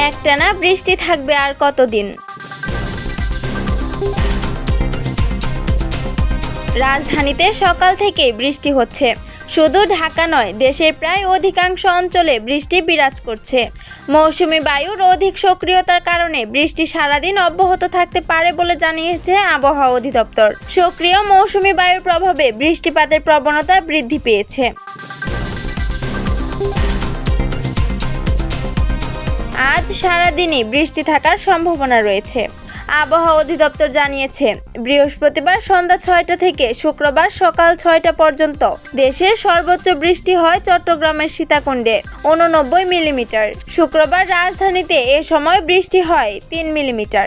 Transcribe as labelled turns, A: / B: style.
A: একটানা বৃষ্টি থাকবে আর কতদিন? রাজধানীতে সকাল থেকেই বৃষ্টি হচ্ছে। শুধু ঢাকা নয়, দেশের প্রায় অধিকাংশ অঞ্চলে বৃষ্টি বিরাজ করছে। মৌসুমী বায়ুর অধিক সক্রিয়তার কারণে বৃষ্টি সারাদিন অব্যাহত থাকতে পারে বলে জানিয়েছে আবহাওয়া অধিদপ্তর। সক্রিয় মৌসুমী বায়ুর প্রভাবে বৃষ্টিপাতের প্রবণতা বৃদ্ধি পেয়েছে। আজ সারাদিনই বৃষ্টি থাকার সম্ভাবনা রয়েছে। আবহাওয়া অধিদপ্তর জানিয়েছে, বৃহস্পতিবার সন্ধ্যা 6টা থেকে শুক্রবার সকাল 6টা পর্যন্ত দেশের সর্বোচ্চ বৃষ্টি হয় চট্টগ্রামের সীতাকুণ্ডে 89 মিলিমিটার। শুক্রবার রাজধানীতে এ সময় বৃষ্টি হয় 3 মিলিমিটার।